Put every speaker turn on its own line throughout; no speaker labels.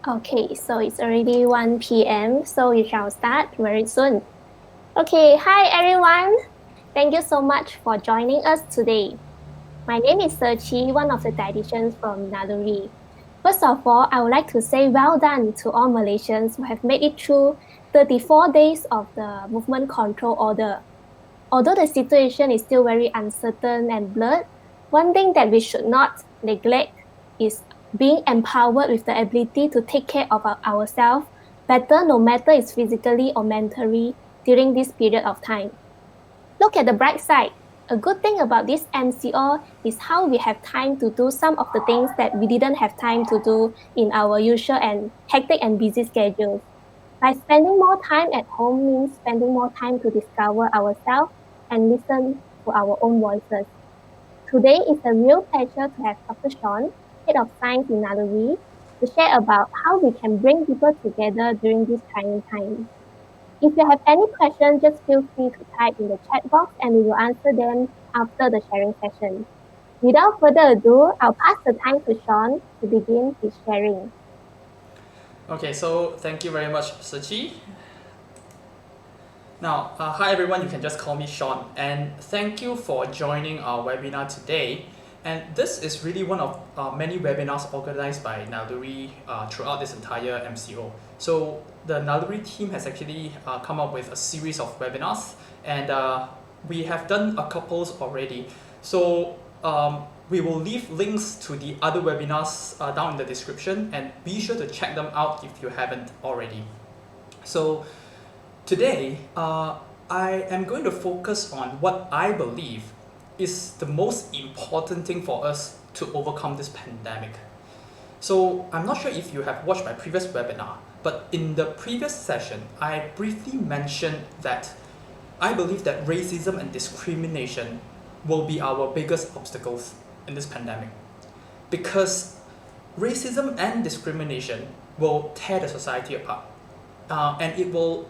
Okay, so it's already 1 p.m., so we shall start very soon. Okay, hi everyone. Thank you so much for joining us today. My name is Serchi, one of the dietitians from Naluri. First of all, I would like to say well done to all Malaysians who have made it through 34 days of the movement control order. Although the situation is still very uncertain and blurred, one thing that we should not neglect is being empowered with the ability to take care of ourselves better, no matter it's physically or mentally during this period of time. Look at the bright side. A good thing about this MCO is how we have time to do some of the things that we didn't have time to do in our usual and hectic and busy schedules. By spending more time at home means spending more time to discover ourselves and listen to our own voices. Today is a real pleasure to have Dr. Shawn, Head of Science in Naluri, to share about how we can bring people together during this trying time. If you have any questions, just feel free to type in the chat box and we will answer them after the sharing session. Without further ado, I'll pass the time to Shawn to begin his sharing.
Okay, so thank you very much, Sachi. Now, hi everyone, you can just call me Shawn, and thank you for joining our webinar today. And this is really one of many webinars organized by Naluri throughout this entire MCO. So the Naluri team has actually come up with a series of webinars, and we have done a couple already. So we will leave links to the other webinars down in the description, and be sure to check them out if you haven't already. So today, I am going to focus on what I believe is the most important thing for us to overcome this pandemic. So I'm not sure if you have watched my previous webinar, but in the previous session, I briefly mentioned that I believe that racism and discrimination will be our biggest obstacles in this pandemic. Because racism and discrimination will tear the society apart. And it will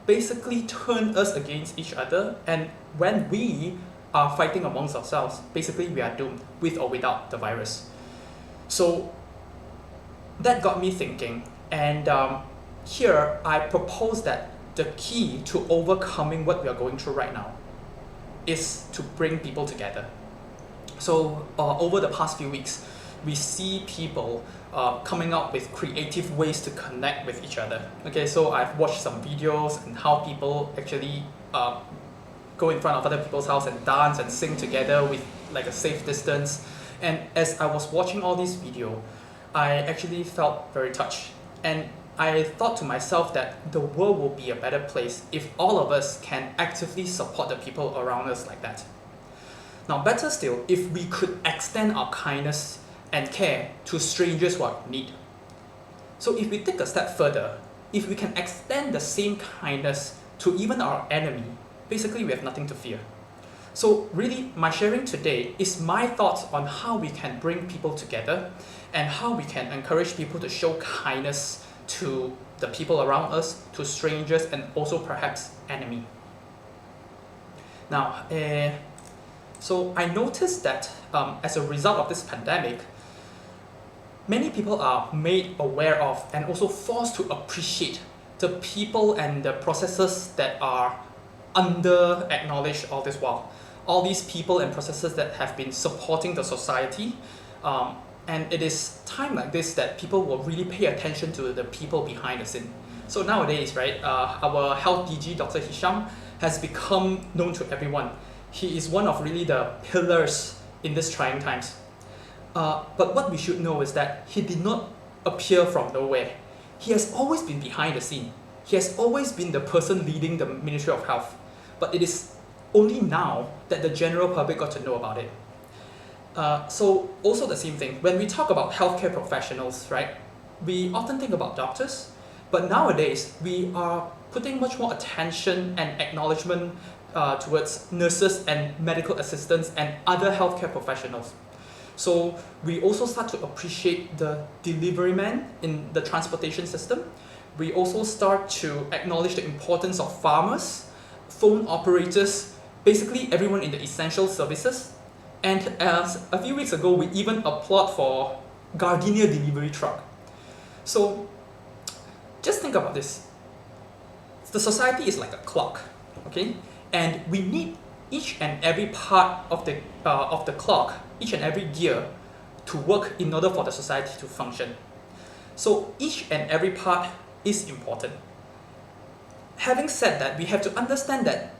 basically turn us against each other, and when we are fighting amongst ourselves, basically we are doomed with or without the virus. So that got me thinking, and here I propose that the key to overcoming what we are going through right now is to bring people together. So over the past few weeks, we see people coming up with creative ways to connect with each other. Okay, so I've watched some videos and how people actually go in front of other people's house and dance and sing together with like a safe distance. And as I was watching all these videos, I actually felt very touched. And I thought to myself that the world will be a better place if all of us can actively support the people around us like that. Now, better still, if we could extend our kindness and care to strangers who are in need. So if we take a step further, if we can extend the same kindness to even our enemy, basically we have nothing to fear. So really, my sharing today is my thoughts on how we can bring people together and how we can encourage people to show kindness to the people around us, to strangers, and also perhaps enemy. Now, so I noticed that as a result of this pandemic, many people are made aware of and also forced to appreciate the people and the processes that are under acknowledged all this while. All these people and processes that have been supporting the society, and it is time like this that people will really pay attention to the people behind the scene. So nowadays, right, our health DG, Dr. Hisham, has become known to everyone. He is one of really the pillars in these trying times. But what we should know is that he did not appear from nowhere. He has always been behind the scene. He has always been the person leading the Ministry of Health. But it is only now that the general public got to know about it. So also the same thing, when we talk about healthcare professionals, right, we often think about doctors, but nowadays we are putting much more attention and acknowledgement towards nurses and medical assistants and other healthcare professionals. So we also start to appreciate the delivery man in the transportation system. We also start to acknowledge the importance of farmers, phone operators, basically everyone in the essential services. And as a few weeks ago, we even applaud for Gardenia delivery truck. So just think about this. The society is like a clock, okay? And we need each and every part of the clock, each and every gear, to work in order for the society to function. So each and every part is important. Having said that, we have to understand that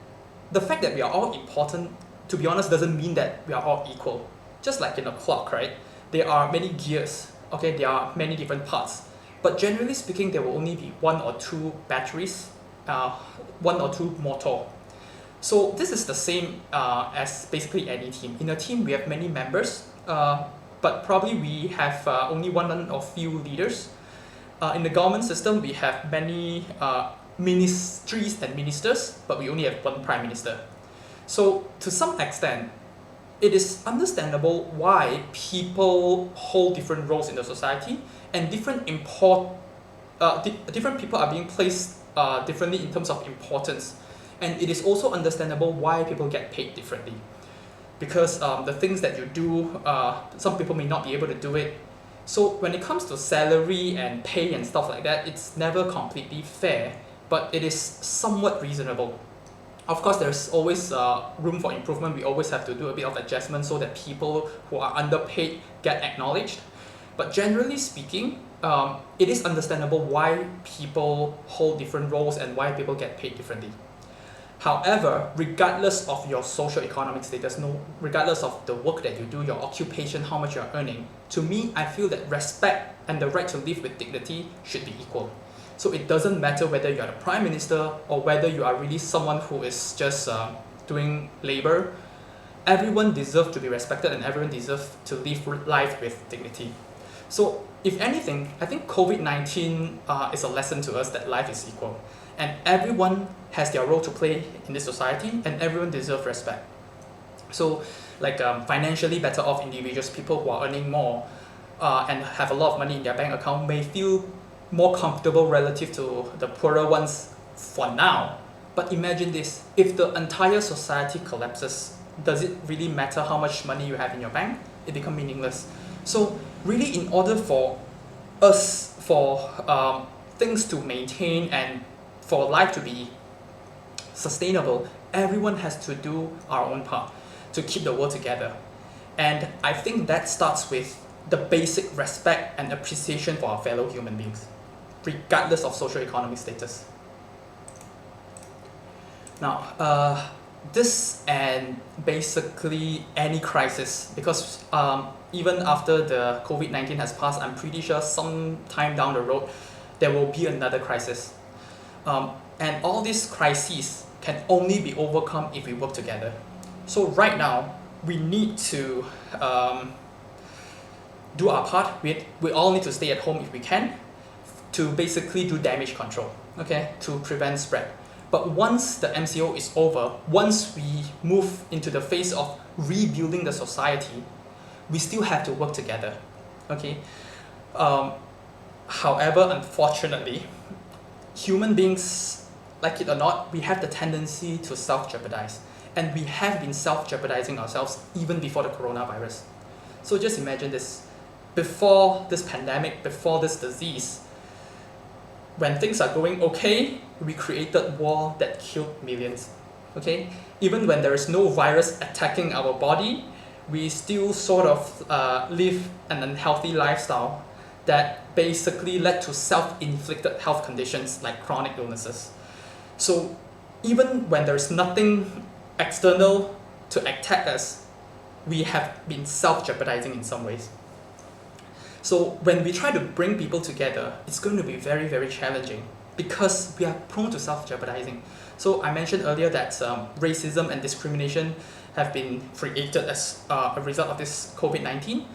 the fact that we are all important, to be honest, doesn't mean that we are all equal. Just like in a clock, right? There are many gears, okay? There are many different parts. But generally speaking, there will only be one or two batteries, one or two motor. So this is the same as basically any team. In a team, we have many members, but probably we have only one or few leaders. In the government system, we have many ministries and ministers, but we only have one prime minister. So to some extent, it is understandable why people hold different roles in the society, and different people are being placed differently in terms of importance. And it is also understandable why people get paid differently. Because the things that you do, some people may not be able to do it. So when it comes to salary and pay and stuff like that, it's never completely fair, but it is somewhat reasonable. Of course, there's always room for improvement. We always have to do a bit of adjustment so that people who are underpaid get acknowledged. But generally speaking, it is understandable why people hold different roles and why people get paid differently. However, regardless of your socio-economic status, regardless of the work that you do, your occupation, how much you're earning, to me, I feel that respect and the right to live with dignity should be equal. So it doesn't matter whether you're the prime minister or whether you are really someone who is just doing labor. Everyone deserves to be respected and everyone deserves to live life with dignity. So if anything, I think COVID-19 is a lesson to us that life is equal. And everyone has their role to play in this society, and everyone deserves respect. So, like financially better off individuals, people who are earning more and have a lot of money in their bank account, may feel more comfortable relative to the poorer ones for now. But imagine this, if the entire society collapses, does it really matter how much money you have in your bank? It becomes meaningless. So really, in order for us, for things to maintain and for life to be sustainable, everyone has to do our own part to keep the world together. And I think that starts with the basic respect and appreciation for our fellow human beings, regardless of socio-economic status. Now, this and basically any crisis, because even after the COVID-19 has passed, I'm pretty sure some time down the road, there will be another crisis. And all these crises can only be overcome if we work together. So right now, we need to do our part. We all need to stay at home if we can, to basically do damage control, okay, to prevent spread. But once the MCO is over, once we move into the phase of rebuilding the society, we still have to work together, okay? However, unfortunately, human beings, like it or not, we have the tendency to self-jeopardize. And we have been self-jeopardizing ourselves even before the coronavirus. So just imagine this. Before this pandemic, before this disease, when things are going okay, we created war that killed millions. Okay? Even when there is no virus attacking our body, we still sort of live an unhealthy lifestyle that basically led to self-inflicted health conditions like chronic illnesses. So even when there's nothing external to attack us, we have been self-jeopardizing in some ways. So when we try to bring people together, it's going to be very, very challenging because we are prone to self-jeopardizing. So I mentioned earlier that racism and discrimination have been created as a result of this COVID-19.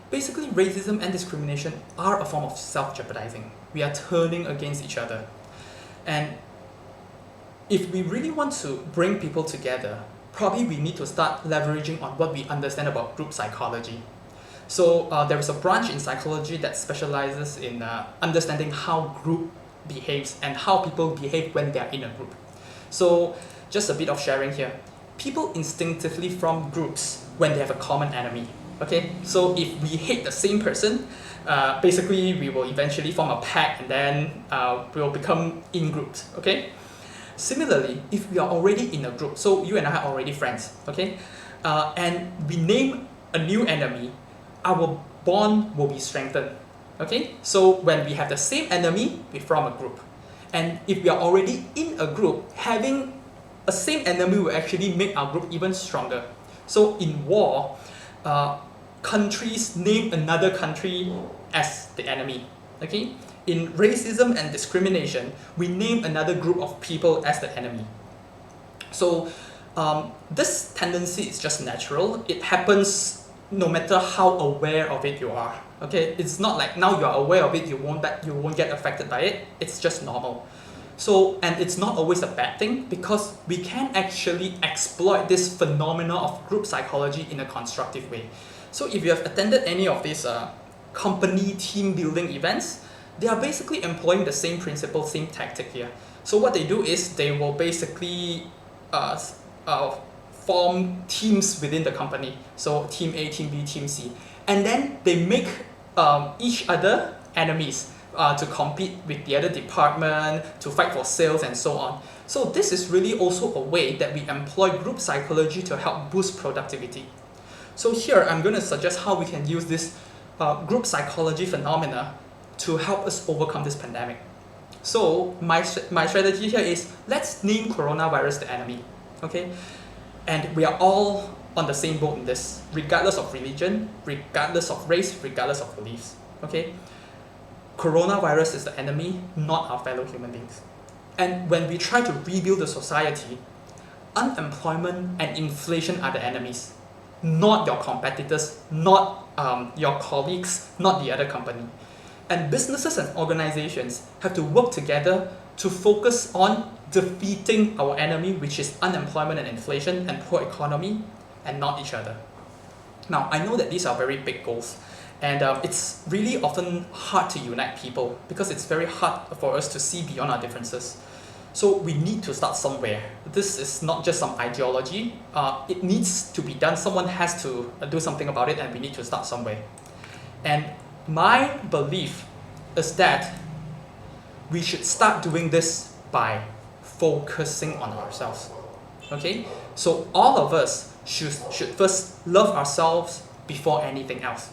Basically, racism and discrimination are a form of self-jeopardizing. We are turning against each other. And if we really want to bring people together, probably we need to start leveraging on what we understand about group psychology. So there is a branch in psychology that specializes in understanding how group behaves and how people behave when they are in a group. So just a bit of sharing here. People instinctively form groups when they have a common enemy. Okay, so if we hate the same person, basically we will eventually form a pack and then we will become in groups. Okay. Similarly, if we are already in a group, so you and I are already friends, okay, and we name a new enemy, our bond will be strengthened. Okay, so when we have the same enemy, we form a group, and if we are already in a group, having a same enemy will actually make our group even stronger. So in war, countries name another country as the enemy. Okay, in racism and discrimination, we name another group of people as the enemy. So this tendency is just natural. It happens no matter how aware of it you are. Okay, it's not like now you are aware of it, you won't get affected by it. It's just normal. So, and it's not always a bad thing because we can actually exploit this phenomena of group psychology in a constructive way. So if you have attended any of these company team building events, they are basically employing the same principle, same tactic here. So what they do is they will basically form teams within the company. So team A, team B, team C. And then they make each other enemies to compete with the other department, to fight for sales and so on. So this is really also a way that we employ group psychology to help boost productivity. So here I'm going to suggest how we can use this group psychology phenomena to help us overcome this pandemic. So my strategy here is let's name coronavirus the enemy, okay? And we are all on the same boat in this, regardless of religion, regardless of race, regardless of beliefs, okay? Coronavirus is the enemy, not our fellow human beings. And when we try to rebuild the society, unemployment and inflation are the enemies, not your competitors, not your colleagues, not the other company. And businesses and organizations have to work together to focus on defeating our enemy, which is unemployment and inflation and poor economy, and not each other. Now, I know that these are very big goals, and it's really often hard to unite people because it's very hard for us to see beyond our differences. So we need to start somewhere. This is not just some ideology. It needs to be done. Someone has to do something about it, and we need to start somewhere. And my belief is that we should start doing this by focusing on ourselves. Okay? So all of us should first love ourselves before anything else.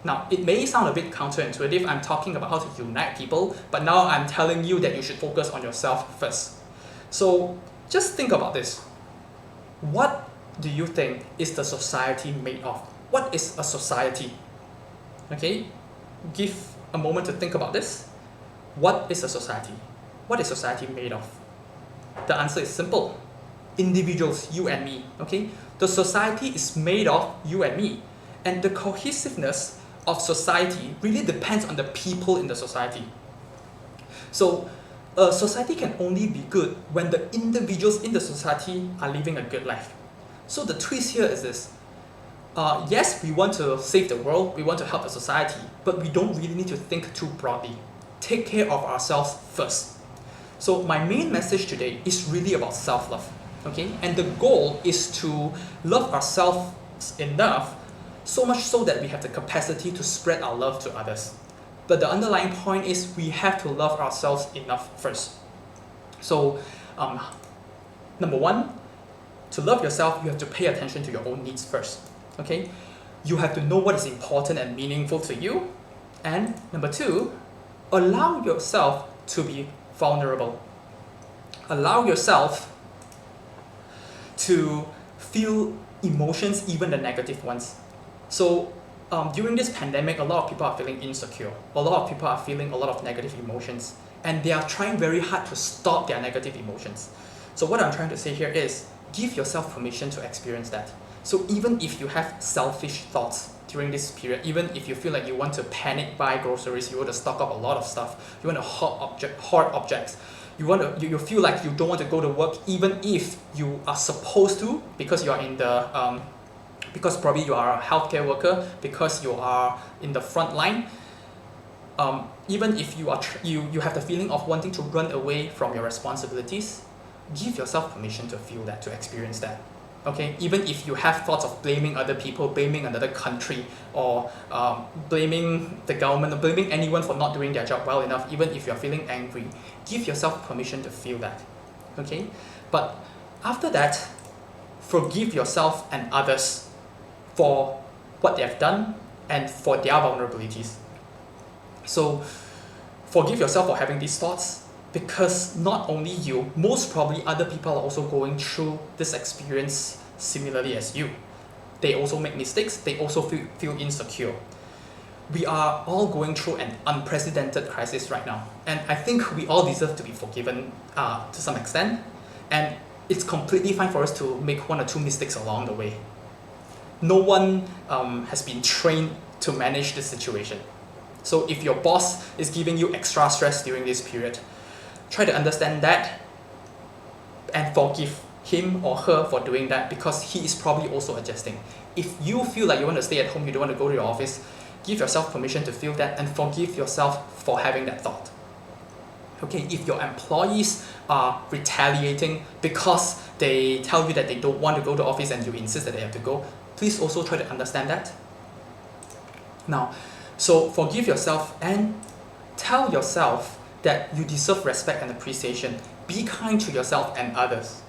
Now, it may sound a bit counterintuitive. I'm talking about how to unite people, but now I'm telling you that you should focus on yourself first. So just think about this. What do you think is the society made of? What is a society? Okay, give a moment to think about this. What is a society? What is society made of? The answer is simple. Individuals, you and me. Okay, the society is made of you and me, and the cohesiveness of society really depends on the people in the society. So a society can only be good when the individuals in the society are living a good life. So the twist here is this. Yes, we want to save the world, we want to help the society, but we don't really need to think too broadly. Take care of ourselves first. So my main message today is really about self-love, okay? And the goal is to love ourselves enough, so much so that we have the capacity to spread our love to others. But the underlying point is we have to love ourselves enough first. So, number one, to love yourself, you have to pay attention to your own needs first. Okay? You have to know what is important and meaningful to you. And number two, allow yourself to be vulnerable. Allow yourself to feel emotions, even the negative ones. So during this pandemic, a lot of people are feeling insecure. A lot of people are feeling a lot of negative emotions. And they are trying very hard to stop their negative emotions. So what I'm trying to say here is, give yourself permission to experience that. So even if you have selfish thoughts during this period, even if you feel like you want to panic buy groceries, you want to stock up a lot of stuff, you want to hoard objects, you feel like you don't want to go to work even if you are supposed to because you are in the because probably you are a healthcare worker, because you are in the front line, even if you are you have the feeling of wanting to run away from your responsibilities, give yourself permission to feel that, to experience that. Okay, even if you have thoughts of blaming other people, blaming another country, or blaming the government, or blaming anyone for not doing their job well enough, even if you're feeling angry, give yourself permission to feel that. Okay, but after that, forgive yourself and others for what they have done and for their vulnerabilities. So forgive yourself for having these thoughts, because not only you, most probably other people are also going through this experience similarly as you. They also make mistakes, they also feel insecure. We are all going through an unprecedented crisis right now, and I think we all deserve to be forgiven to some extent, and it's completely fine for us to make one or two mistakes along the way. No one has been trained to manage this situation. So if your boss is giving you extra stress during this period, try to understand that and forgive him or her for doing that, because he is probably also adjusting. If you feel like you want to stay at home, you don't want to go to your office, give yourself permission to feel that and forgive yourself for having that thought. Okay, if your employees are retaliating because they tell you that they don't want to go to office and you insist that they have to go, please also try to understand that. Now, so forgive yourself and tell yourself that you deserve respect and appreciation. Be kind to yourself and others.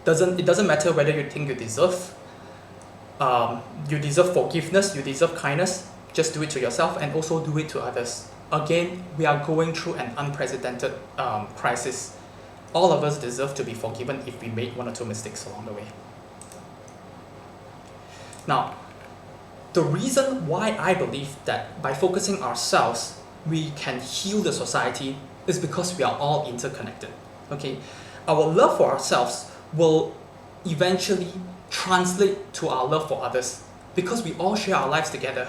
It doesn't matter whether you think you deserve forgiveness, you deserve kindness. Just do it to yourself and also do it to others. Again, we are going through an unprecedented crisis. All of us deserve to be forgiven if we made one or two mistakes along the way. Now, the reason why I believe that by focusing ourselves, we can heal the society is because we are all interconnected. Okay, our love for ourselves will eventually translate to our love for others, because we all share our lives together.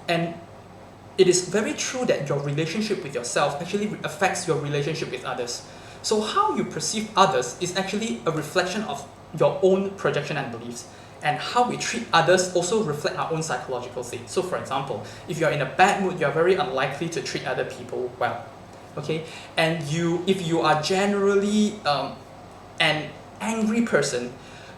And it is very true that your relationship with yourself actually affects your relationship with others. So how you perceive others is actually a reflection of your own projection and beliefs. And how we treat others also reflect our own psychological state. So for example, if you're in a bad mood, you're very unlikely to treat other people well. Okay? And if you are generally an angry person,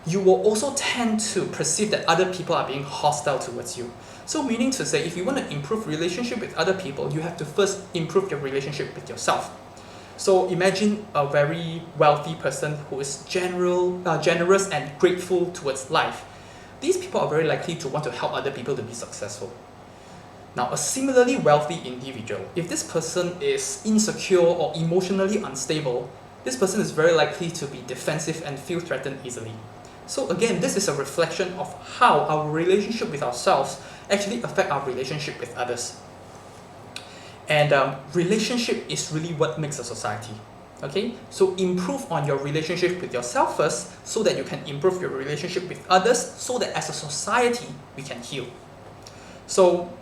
you will also tend to perceive that other people are being hostile towards you. So meaning to say, if you want to improve relationship with other people, you have to first improve your relationship with yourself. So imagine a very wealthy person who is generous and grateful towards life. These people are very likely to want to help other people to be successful. Now, a similarly wealthy individual, if this person is insecure or emotionally unstable, this person is very likely to be defensive and feel threatened easily. So again, this is a reflection of how our relationship with ourselves actually affect our relationship with others. And relationship is really what makes a society. Okay, so improve on your relationship with yourself first, so that you can improve your relationship with others, so that as a society we can heal. So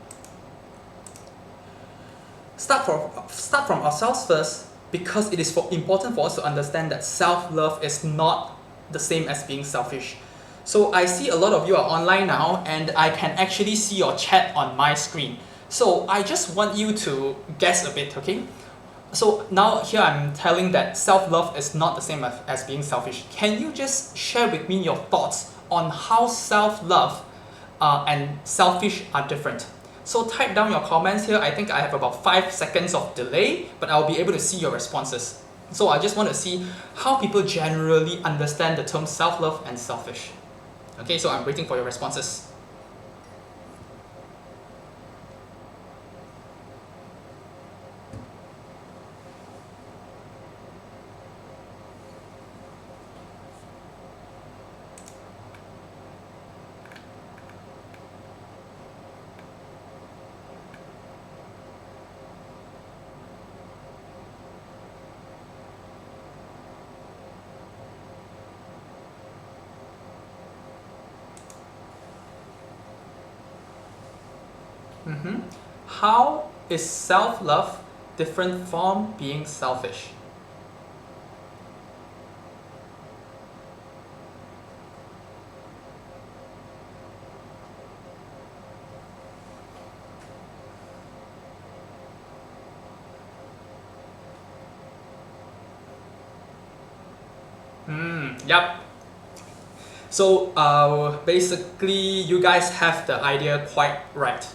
start from ourselves first, because it is important for us to understand that self-love is not the same as being selfish. So I see a lot of you are online now, and I can actually see your chat on my screen. So I just want you to guess a bit, okay? So now here I'm telling that self-love is not the same as being selfish. Can you just share with me your thoughts on how self-love and selfish are different? So type down your comments here. I think I have about 5 seconds of delay, but I'll be able to see your responses. So I just want to see how people generally understand the term self-love and selfish. Okay, so I'm waiting for your responses. How is self-love different from being selfish? Yep. So basically, you guys have the idea quite right.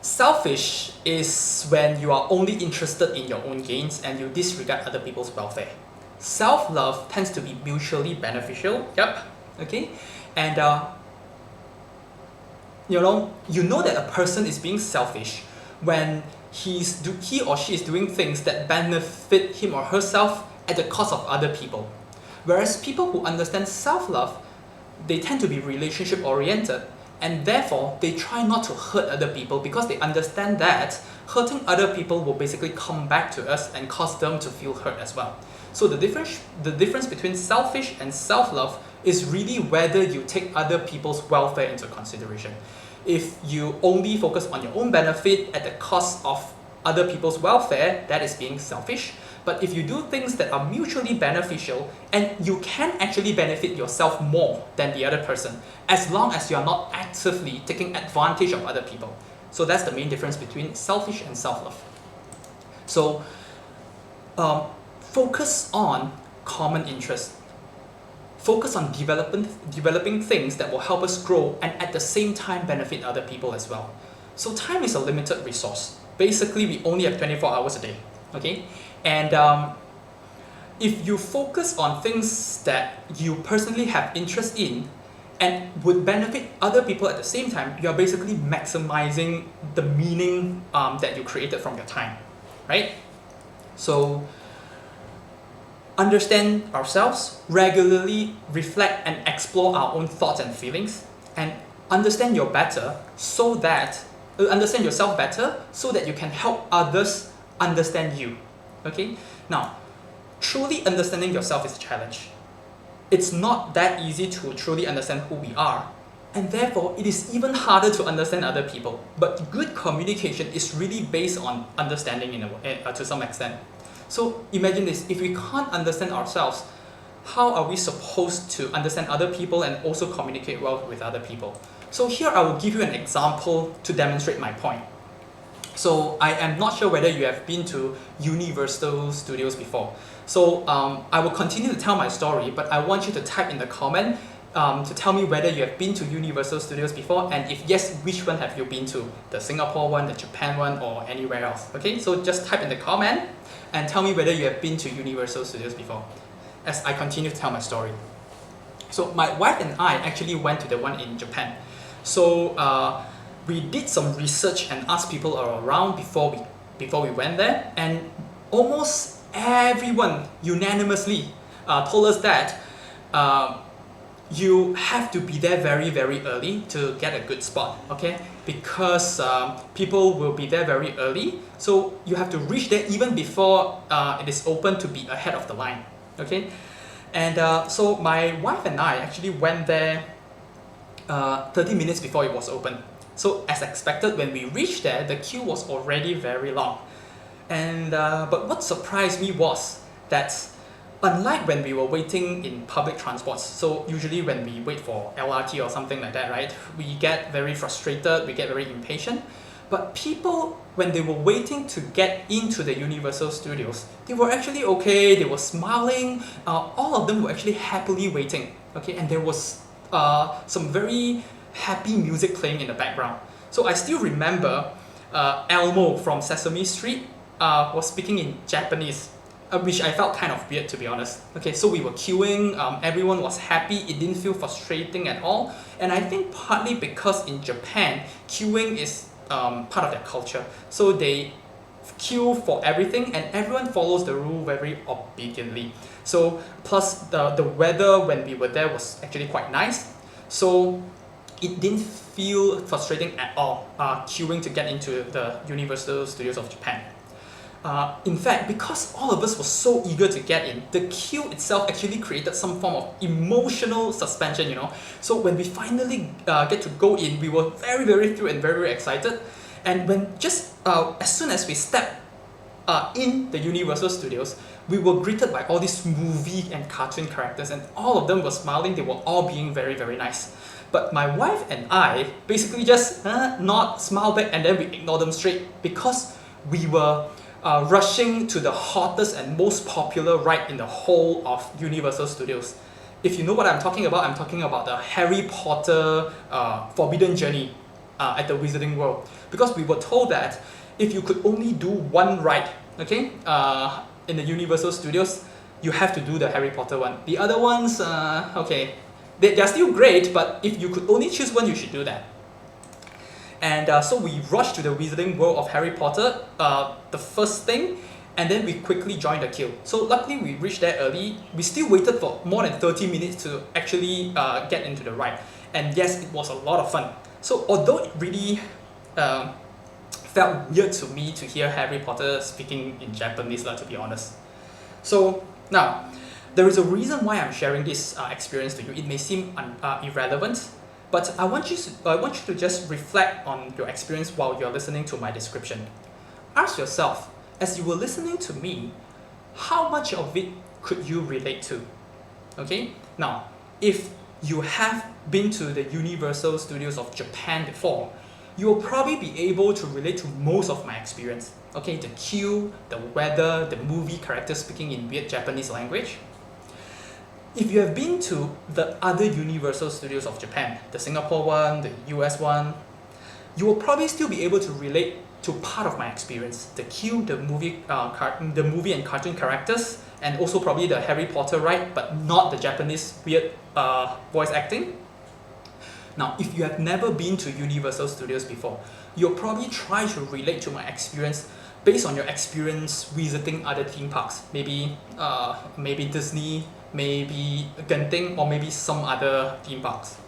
Selfish is when you are only interested in your own gains and you disregard other people's welfare. Self-love tends to be mutually beneficial. Yep. Okay. And you know that a person is being selfish when he or she is doing things that benefit him or herself at the cost of other people. Whereas people who understand self-love, they tend to be relationship oriented, and therefore they try not to hurt other people because they understand that hurting other people will basically come back to us and cause them to feel hurt as well. So the difference between selfish and self-love is really whether you take other people's welfare into consideration. If you only focus on your own benefit at the cost of other people's welfare, that is being selfish. But if you do things that are mutually beneficial and you can actually benefit yourself more than the other person, as long as you are not actively taking advantage of other people. So that's the main difference between selfish and self-love. So focus on common interests. Focus on developing things that will help us grow and at the same time benefit other people as well. So time is a limited resource. Basically, we only have 24 hours a day. Okay? And if you focus on things that you personally have interest in and would benefit other people at the same time, you are basically maximizing the meaning that you created from your time, right? So understand ourselves, regularly reflect and explore our own thoughts and feelings, and understand yourself better so that you can help others understand you. Okay? Now, truly understanding yourself is a challenge. It's not that easy to truly understand who we are, and therefore it is even harder to understand other people. But good communication is really based on understanding to some extent. So imagine this, if we can't understand ourselves, how are we supposed to understand other people and also communicate well with other people? So here I will give you an example to demonstrate my point. So I am not sure whether you have been to Universal Studios before. So I will continue to tell my story, but I want you to type in the comment to tell me whether you have been to Universal Studios before, and if yes, which one have you been to? The Singapore one, the Japan one, or anywhere else? Okay, so just type in the comment and tell me whether you have been to Universal Studios before, as I continue to tell my story. So my wife and I actually went to the one in Japan. So we did some research and asked people around before we went there, and almost everyone unanimously told us that you have to be there very, very early to get a good spot, okay? Because people will be there very early, so you have to reach there even before it is open to be ahead of the line, okay? And so my wife and I actually went there 30 minutes before it was open. So as expected, when we reached there, the queue was already very long. And but what surprised me was that unlike when we were waiting in public transports, so usually when we wait for LRT or something like that, right, we get very frustrated, we get very impatient. But people, when they were waiting to get into the Universal Studios, they were actually okay, they were smiling, all of them were actually happily waiting, okay, and there was some very happy music playing in the background. So I still remember Elmo from Sesame Street was speaking in Japanese, which I felt kind of weird, to be honest. Okay, so we were queuing, everyone was happy, it didn't feel frustrating at all. And I think partly because in Japan, queuing is part of their culture. So they queue for everything and everyone follows the rule very obediently. So plus the weather when we were there was actually quite nice. So it didn't feel frustrating at all queuing to get into the Universal Studios of Japan. In fact, because all of us were so eager to get in, the queue itself actually created some form of emotional suspension, you know. So when we finally get to go in, we were very, very thrilled and very, very excited. And when just as soon as we stepped in the Universal Studios, we were greeted by all these movie and cartoon characters, and all of them were smiling, they were all being very, very nice. But my wife and I basically just nod, smile back, and then we ignore them straight because we were rushing to the hottest and most popular ride in the whole of Universal Studios. If you know what I'm talking about the Harry Potter Forbidden Journey at the Wizarding World. Because we were told that if you could only do one ride, okay, in the Universal Studios, you have to do the Harry Potter one. The other ones, okay, they're still great, but if you could only choose one, you should do that. And so we rushed to the Wizarding World of Harry Potter, the first thing, and then we quickly joined the queue. So luckily we reached there early. We still waited for more than 30 minutes to actually get into the ride. And yes, it was a lot of fun. So although it really felt weird to me to hear Harry Potter speaking in Japanese, to be honest. So now, there is a reason why I'm sharing this experience to you. It may seem irrelevant, but I want you to just reflect on your experience while you're listening to my description. Ask yourself, as you were listening to me, how much of it could you relate to? Okay? Now, if you have been to the Universal Studios of Japan before, you will probably be able to relate to most of my experience. Okay, the queue, the weather, the movie characters speaking in weird Japanese language. If you have been to the other Universal Studios of Japan, the Singapore one, the US one, you will probably still be able to relate to part of my experience. The queue, the movie and cartoon characters, and also probably the Harry Potter ride, but not the Japanese weird voice acting. Now, if you have never been to Universal Studios before, you'll probably try to relate to my experience based on your experience visiting other theme parks. Maybe Disney, maybe Genting, or maybe some other theme parks.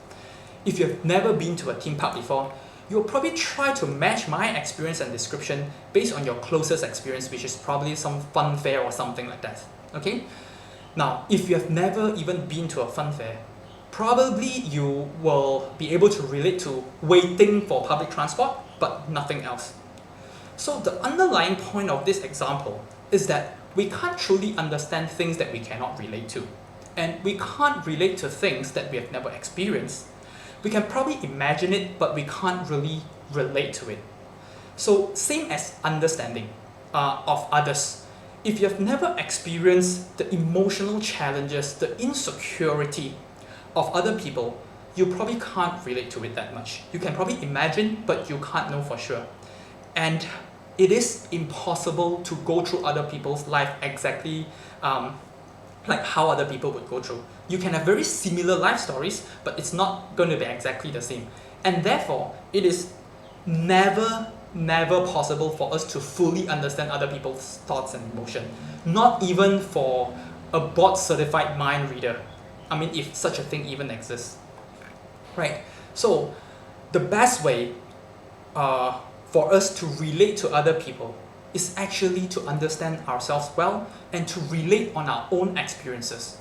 If you have never been to a theme park before, you'll probably try to match my experience and description based on your closest experience, which is probably some fun fair or something like that. Okay? Now, if you have never even been to a fun fair, probably you will be able to relate to waiting for public transport, but nothing else. So the underlying point of this example is that we can't truly understand things that we cannot relate to. And we can't relate to things that we have never experienced. We can probably imagine it, but we can't really relate to it. So same as understanding of others. If you have never experienced the emotional challenges, the insecurity of other people, you probably can't relate to it that much. You can probably imagine, but you can't know for sure. And it is impossible to go through other people's life exactly like how other people would go through. You can have very similar life stories, but it's not going to be exactly the same. And therefore, it is never possible for us to fully understand other people's thoughts and emotion. Not even for a board-certified mind reader. I mean, if such a thing even exists. Right? So, the best way for us to relate to other people is actually to understand ourselves well and to relate on our own experiences.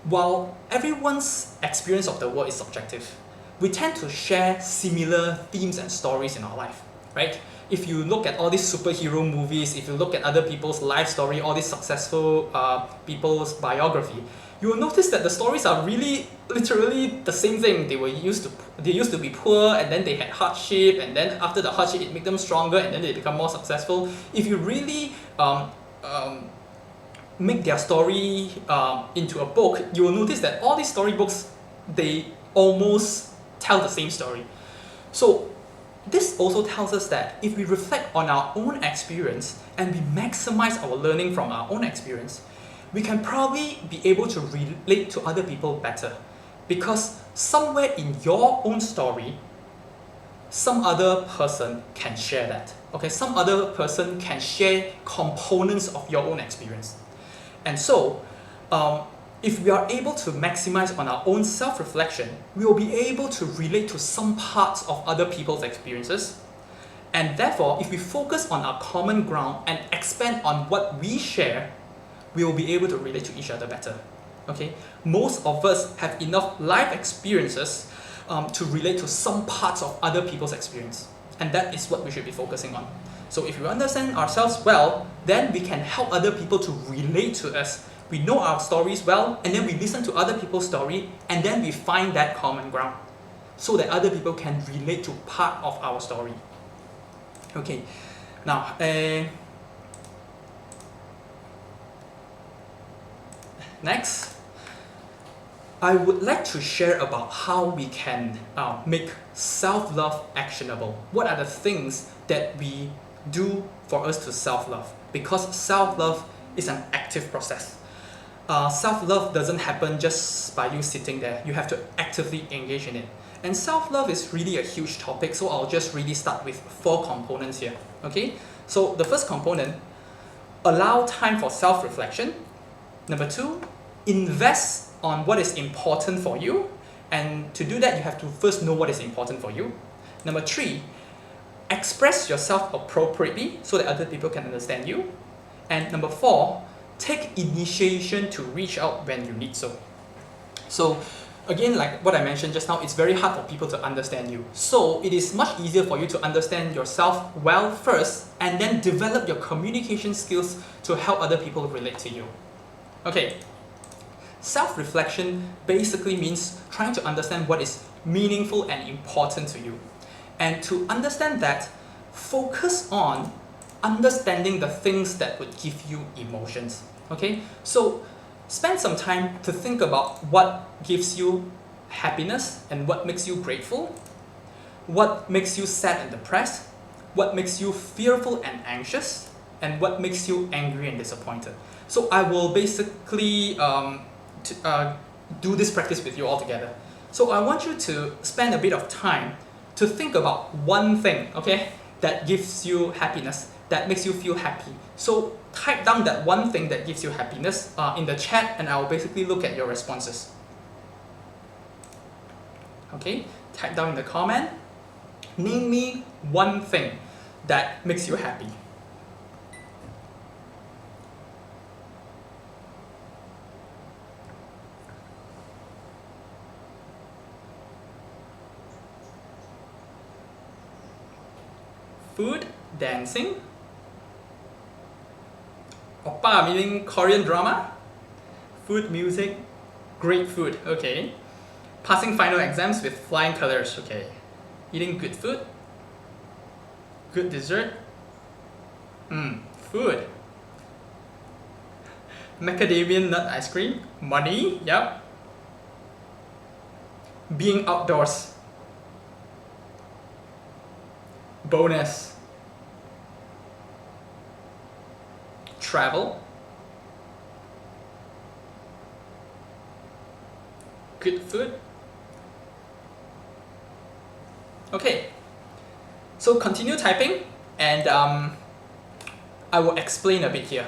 While everyone's experience of the world is subjective, we tend to share similar themes and stories in our life, right? If you look at all these superhero movies, if you look at other people's life story, all these successful people's biography, you will notice that the stories are really literally the same thing. They used to be poor, and then they had hardship, and then after the hardship it made them stronger, and then they become more successful. If you really make their story into a book, you will notice that all these storybooks, they almost tell the same story. So this also tells us that if we reflect on our own experience and we maximize our learning from our own experience, we can probably be able to relate to other people better. Because somewhere in your own story, some other person can share that. Okay, some other person can share components of your own experience. And so, if we are able to maximize on our own self-reflection, we will be able to relate to some parts of other people's experiences. And therefore, if we focus on our common ground and expand on what we share, we will be able to relate to each other better. Okay? Most of us have enough life experiences to relate to some parts of other people's experience. And that is what we should be focusing on. So if we understand ourselves well, then we can help other people to relate to us. We know our stories well, and then we listen to other people's story, and then we find that common ground so that other people can relate to part of our story. Okay, now, next, I would like to share about how we can make self-love actionable. What are the things that we do for us to self-love? Because self-love is an active process. Self-love doesn't happen just by you sitting there. You have to actively engage in it. And self-love is really a huge topic, so I'll just really start with 4 components here. Okay? So the first component, allow time for self-reflection. Number 2, invest on what is important for you. And to do that, you have to first know what is important for you. Number 3, express yourself appropriately so that other people can understand you. And number 4, take initiation to reach out when you need so. So again, like what I mentioned just now, it's very hard for people to understand you. So it is much easier for you to understand yourself well first and then develop your communication skills to help other people relate to you. Okay, self-reflection basically means trying to understand what is meaningful and important to you. And to understand that, focus on understanding the things that would give you emotions. Okay, so spend some time to think about what gives you happiness and what makes you grateful, what makes you sad and depressed, what makes you fearful and anxious, and what makes you angry and disappointed. So I will basically do this practice with you all together. So I want you to spend a bit of time to think about one thing, okay, that gives you happiness, that makes you feel happy. So type down that one thing that gives you happiness in the chat, and I will basically look at your responses. Okay, type down in the comment, name me one thing that makes you happy. Food, dancing. Oppa meaning Korean drama. Food, music, great food, okay. Passing final exams with flying colors, okay. Eating good food. Good dessert. Food. Macadamia nut ice cream. Money, yep. Being outdoors. Bonus. Travel. Good food. Okay, so continue typing, and I will explain a bit here.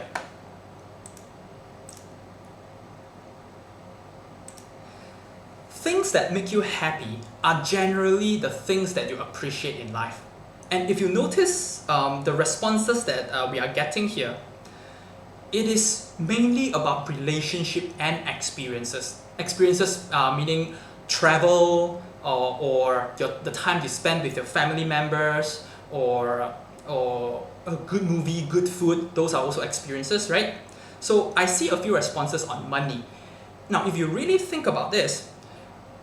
Things that make you happy are generally the things that you appreciate in life. And if you notice the responses that we are getting here, it is mainly about relationship and experiences. Experiences meaning travel, or the time you spend with your family members, or a good movie, good food. Those are also experiences, right? So I see a few responses on money. Now, if you really think about this,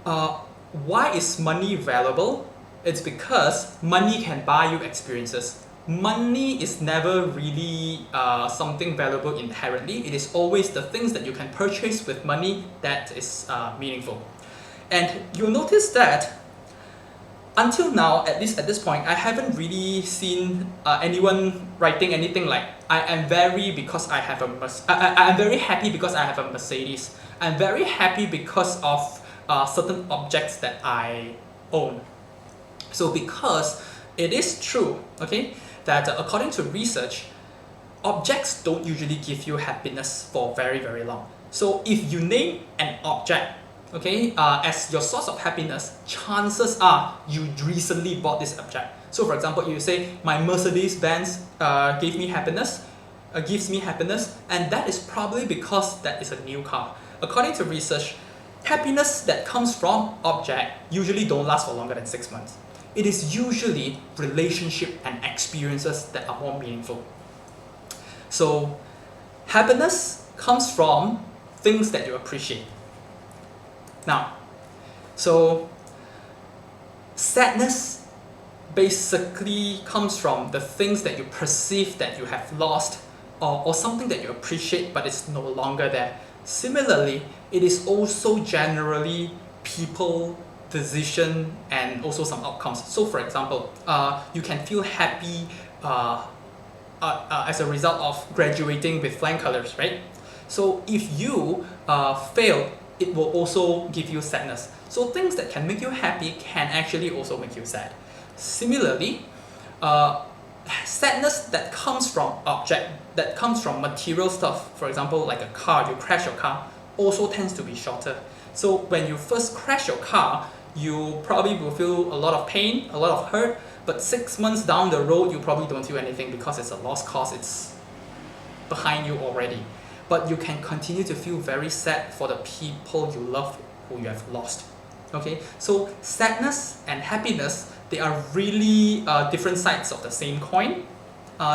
why is money valuable? It's because money can buy you experiences. Money is never really something valuable inherently. It is always the things that you can purchase with money that is meaningful. And you'll notice that until now, at least at this point, I haven't really seen anyone writing anything like, I am very because I have I am very happy because I have a Mercedes. I'm very happy because of certain objects that I own. So because it is true, okay, that according to research, objects don't usually give you happiness for very, very long. So if you name an object, okay, as your source of happiness, chances are you recently bought this object. So for example, you say, my Mercedes-Benz gives me happiness, and that is probably because that is a new car. According to research, happiness that comes from object usually don't last for longer than 6 months. It is usually relationship and experiences that are more meaningful. So happiness comes from things that you appreciate. Now, so sadness basically comes from the things that you perceive that you have lost, or something that you appreciate but it's no longer there. Similarly, it is also generally people, decision, and also some outcomes. So for example, you can feel happy as a result of graduating with flying colors, right? So if you fail, it will also give you sadness. So things that can make you happy can actually also make you sad. Similarly, sadness that comes from that comes from material stuff, for example, like a car, you crash your car, also tends to be shorter. So when you first crash your car, you probably will feel a lot of pain, a lot of hurt, but 6 months down the road, you probably don't feel anything because it's a lost cause, it's behind you already. But you can continue to feel very sad for the people you love who you have lost. Okay, so sadness and happiness, they are really different sides of the same coin.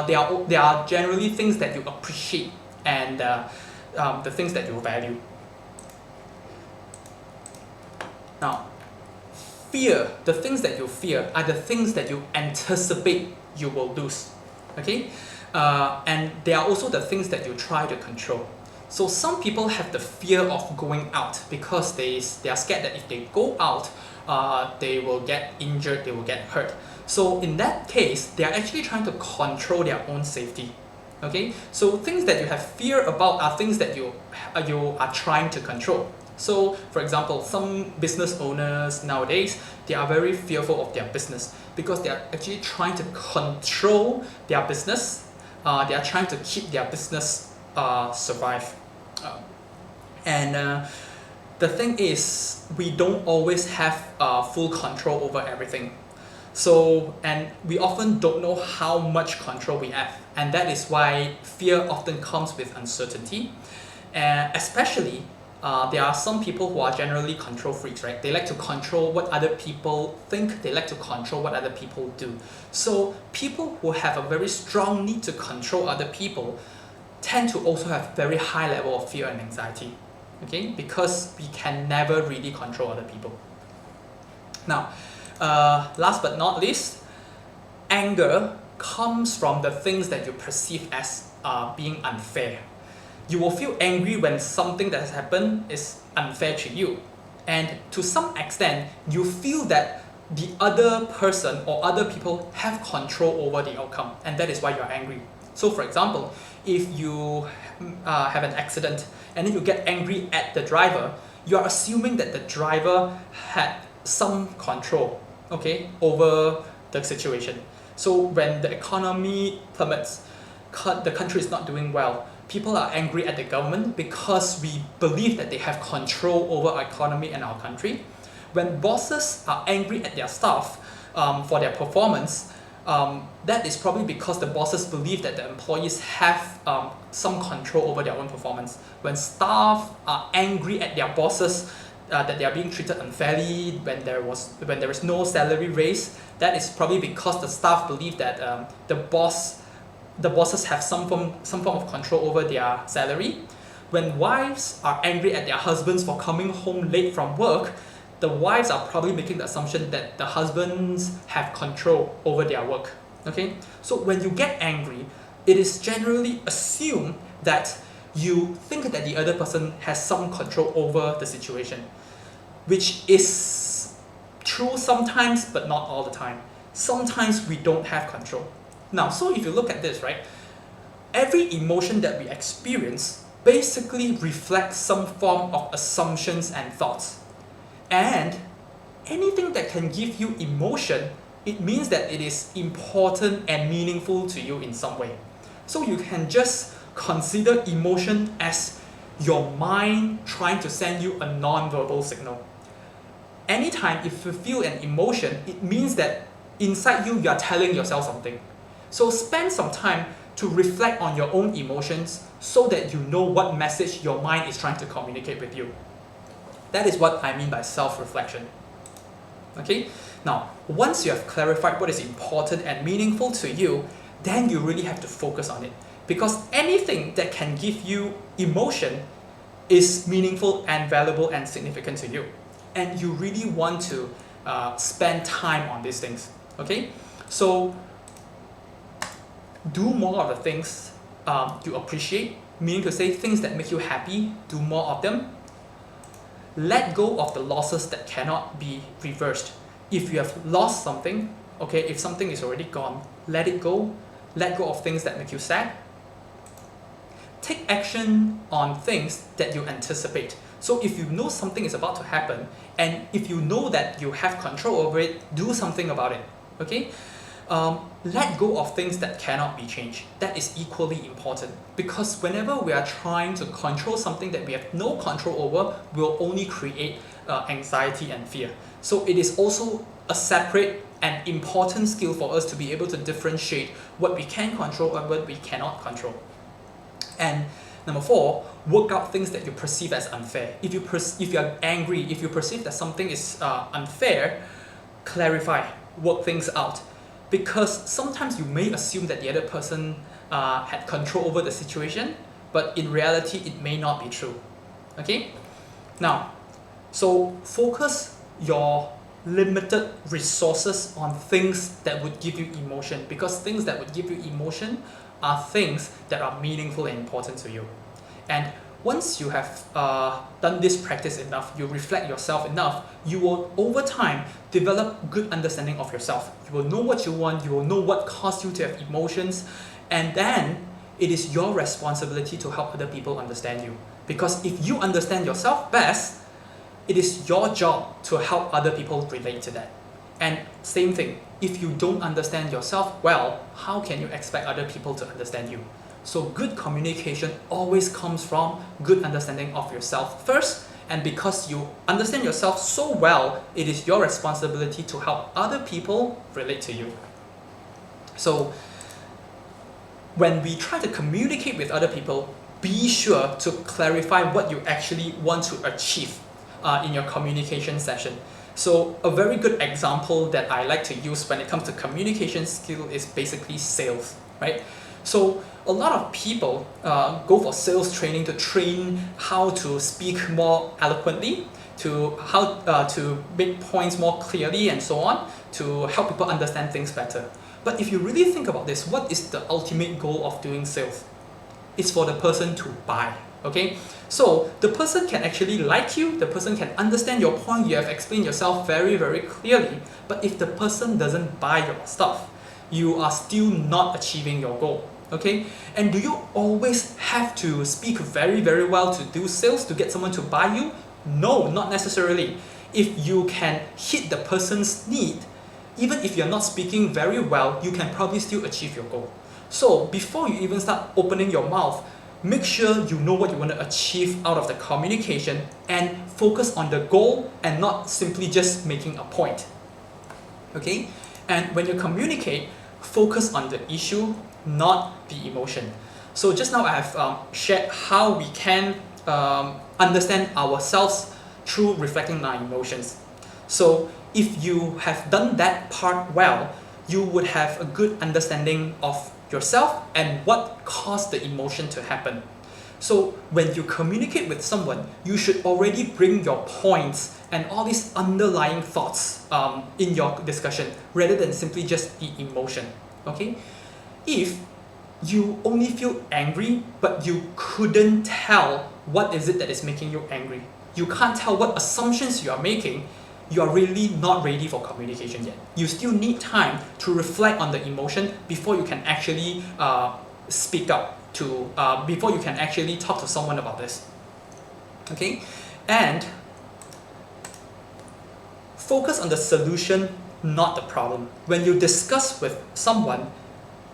They are generally things that you appreciate and the things that you value. Now, fear, the things that you fear are the things that you anticipate you will lose. Okay, and they are also the things that you try to control. So some people have the fear of going out because they are scared that if they go out, they will get injured, they will get hurt. So in that case, they are actually trying to control their own safety. Okay, so things that you have fear about are things that you are trying to control. So for example, some business owners nowadays, they are very fearful of their business because they are actually trying to control their business. They are trying to keep their business survive. And the thing is, we don't always have full control over everything. So, and we often don't know how much control we have. And that is why fear often comes with uncertainty. Especially, there are some people who are generally control freaks, right? They like to control what other people think, they like to control what other people do. So people who have a very strong need to control other people tend to also have very high level of fear and anxiety, okay? Because we can never really control other people. Now, last but not least, anger comes from the things that you perceive as being unfair. You will feel angry when something that has happened is unfair to you. And to some extent, you feel that the other person or other people have control over the outcome, and that is why you're angry. So for example, if you have an accident and then you get angry at the driver, you are assuming that the driver had some control, okay, over the situation. So when the economy plummets, the country is not doing well, people are angry at the government because we believe that they have control over our economy and our country. When bosses are angry at their staff for their performance, that is probably because the bosses believe that the employees have some control over their own performance. When staff are angry at their bosses that they are being treated unfairly, when there is no salary raise, that is probably because the staff believe that the bosses have some form of control over their salary. When wives are angry at their husbands for coming home late from work, the wives are probably making the assumption that the husbands have control over their work. Okay? So when you get angry, it is generally assumed that you think that the other person has some control over the situation, which is true sometimes, but not all the time. Sometimes we don't have control. Now, so if you look at this, right, every emotion that we experience basically reflects some form of assumptions and thoughts. And anything that can give you emotion, it means that it is important and meaningful to you in some way. So you can just consider emotion as your mind trying to send you a non-verbal signal. Anytime if you feel an emotion, it means that inside you are telling yourself something. So spend some time to reflect on your own emotions so that you know what message your mind is trying to communicate with you. That is what I mean by self-reflection. Okay? Now, once you have clarified what is important and meaningful to you, then you really have to focus on it. Because anything that can give you emotion is meaningful and valuable and significant to you. And you really want to spend time on these things. Okay? So, do more of the things you appreciate, meaning to say things that make you happy, do more of them. Let go of the losses that cannot be reversed. If you have lost something, okay, if something is already gone, let it go. Let go of things that make you sad. Take action on things that you anticipate. So if you know something is about to happen, and if you know that you have control over it, do something about it, okay? Let go of things that cannot be changed. That is equally important, because whenever we are trying to control something that we have no control over, we'll only create anxiety and fear. So it is also a separate and important skill for us to be able to differentiate what we can control and what we cannot control. And number 4, work out things that you perceive as unfair. If you are angry, if you perceive that something is unfair, clarify, work things out. Because sometimes you may assume that the other person had control over the situation, but in reality it may not be true. Okay? Now, so focus your limited resources on things that would give you emotion, because things that would give you emotion are things that are meaningful and important to you. And once you have done this practice enough, you reflect yourself enough, you will over time develop good understanding of yourself. You will know what you want, you will know what caused you to have emotions, and then it is your responsibility to help other people understand you. Because if you understand yourself best, it is your job to help other people relate to that. And same thing, if you don't understand yourself well, how can you expect other people to understand you? So good communication always comes from good understanding of yourself first, and because you understand yourself so well, it is your responsibility to help other people relate to you. So when we try to communicate with other people, be sure to clarify what you actually want to achieve in your communication session. So a very good example that I like to use when it comes to communication skill is basically sales, right? So a lot of people go for sales training to train how to speak more eloquently, to how to make points more clearly and so on, to help people understand things better. But if you really think about this, what is the ultimate goal of doing sales? It's for the person to buy, okay? So the person can actually like you, the person can understand your point, you have explained yourself very, very clearly, but if the person doesn't buy your stuff, you are still not achieving your goal, okay? And do you always have to speak very, very well to do sales to get someone to buy you? No, not necessarily. If you can hit the person's need, even if you're not speaking very well, you can probably still achieve your goal. So before you even start opening your mouth, make sure you know what you want to achieve out of the communication and focus on the goal and not simply just making a point. Okay? And when you communicate, focus on the issue, not the emotion. So just now I have shared how we can understand ourselves through reflecting our emotions. So if you have done that part well, you would have a good understanding of yourself and what caused the emotion to happen. So when you communicate with someone, you should already bring your points and all these underlying thoughts in your discussion rather than simply just the emotion. Okay? If you only feel angry but you couldn't tell what is it that is making you angry, you can't tell what assumptions you are making, you are really not ready for communication yet. You still need time to reflect on the emotion before you can actually speak up to, before you can actually talk to someone about this. Okay? And focus on the solution, not the problem. When you discuss with someone,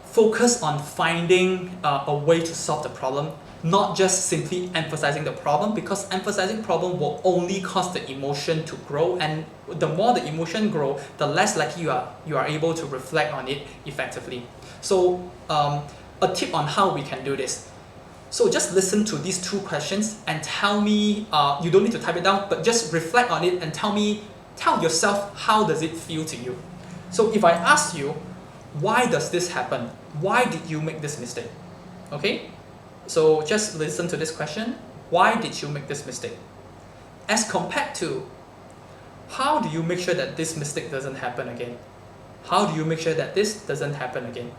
focus on finding a way to solve the problem, not just simply emphasizing the problem, because emphasizing problem will only cause the emotion to grow, and the more the emotion grow, the less likely you are able to reflect on it effectively. So a tip on how we can do this. So just listen to these 2 questions and tell me, you don't need to type it down, but just reflect on it and tell yourself how does it feel to you. So if I ask you, why does this happen? Why did you make this mistake? Okay? So just listen to this question. Why did you make this mistake? As compared to, how do you make sure that this mistake doesn't happen again? How do you make sure that this doesn't happen again?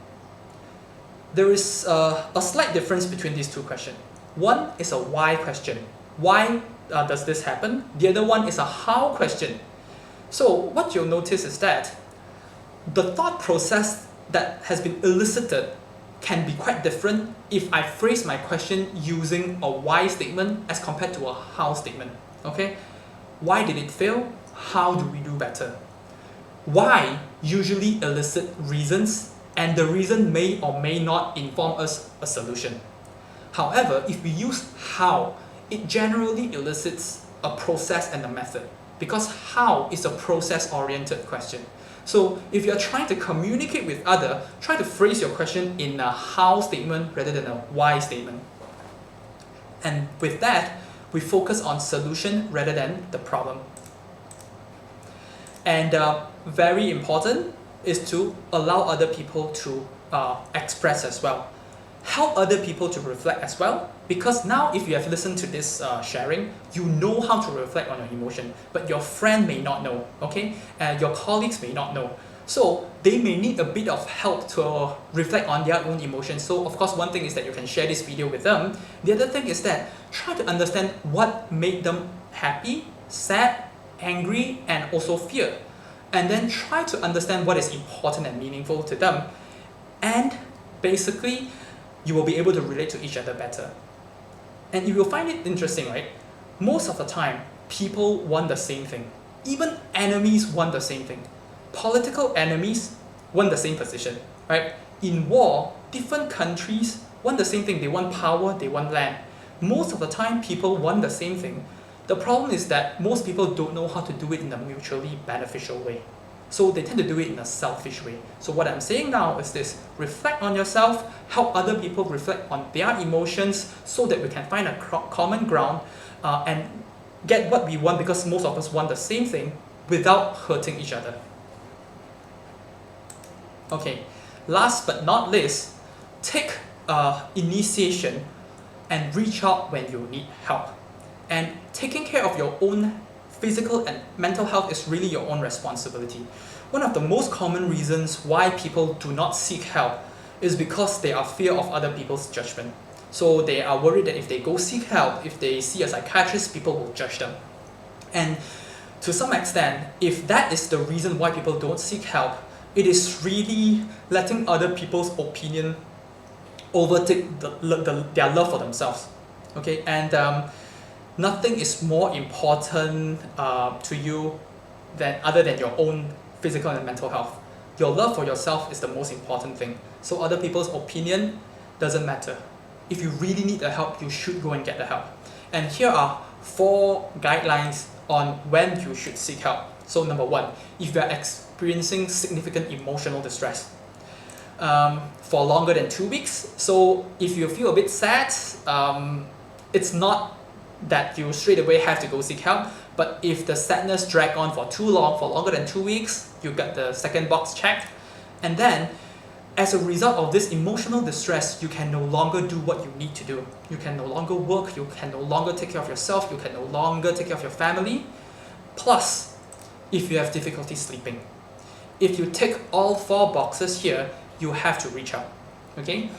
There is a slight difference between these 2 questions. One is a why question. Why does this happen? The other one is a how question. So what you'll notice is that the thought process that has been elicited can be quite different if I phrase my question using a why statement as compared to a how statement. Okay? Why did it fail? How do we do better? Why usually elicit reasons, and the reason may or may not inform us a solution. However, if we use how, it generally elicits a process and a method, because how is a process-oriented question. So if you're trying to communicate with others, try to phrase your question in a how statement rather than a why statement. And with that, we focus on solution rather than the problem. And very important is to allow other people to express as well. Help other people to reflect as well, because now if you have listened to this sharing, you know how to reflect on your emotion, but your friend may not know, okay? Your colleagues may not know. So they may need a bit of help to reflect on their own emotions. So of course, one thing is that you can share this video with them. The other thing is that try to understand what made them happy, sad, angry, and also fear. And then try to understand what is important and meaningful to them. And basically, you will be able to relate to each other better. And you will find it interesting, right? Most of the time, people want the same thing. Even enemies want the same thing. Political enemies want the same position, right? In war, different countries want the same thing. They want power, they want land. Most of the time, people want the same thing. The problem is that most people don't know how to do it in a mutually beneficial way. So they tend to do it in a selfish way. So what I'm saying now is this: reflect on yourself, help other people reflect on their emotions so that we can find a common ground and get what we want, because most of us want the same thing without hurting each other. Okay, last but not least, take initiation and reach out when you need help. And taking care of your own physical and mental health is really your own responsibility. One of the most common reasons why people do not seek help is because they are fear of other people's judgment. So they are worried that if they go seek help, if they see a psychiatrist, people will judge them. And to some extent, if that is the reason why people don't seek help, it is really letting other people's opinion overtake their love for themselves. Okay, and nothing is more important to you other than your own physical and mental health. Your love for yourself is the most important thing. So other people's opinion doesn't matter. If you really need the help, you should go and get the help. And here are 4 guidelines on when you should seek help. So number 1, if you are experiencing significant emotional distress for longer than 2 weeks. So if you feel a bit sad, it's not that you straight away have to go seek help, but if the sadness drags on for too long, for longer than 2 weeks, you got the second box checked. And then as a result of this emotional distress, you can no longer do what you need to do. You can no longer work, you can no longer take care of yourself, you can no longer take care of your family. Plus, if you have difficulty sleeping. If you tick all 4 boxes here, you have to reach out. Okay?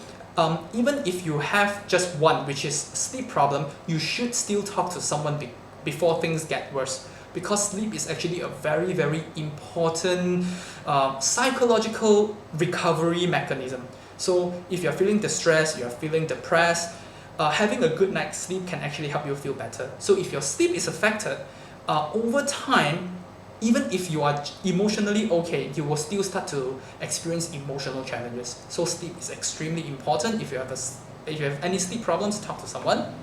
Even if you have just one, which is sleep problem, you should still talk to someone before things get worse, because sleep is actually a very, very important psychological recovery mechanism. So if you're feeling distressed, you're feeling depressed, having a good night's sleep can actually help you feel better. So if your sleep is affected, over time, even if you are emotionally okay, you will still start to experience emotional challenges. So sleep is extremely important. If you have any sleep problems, talk to someone.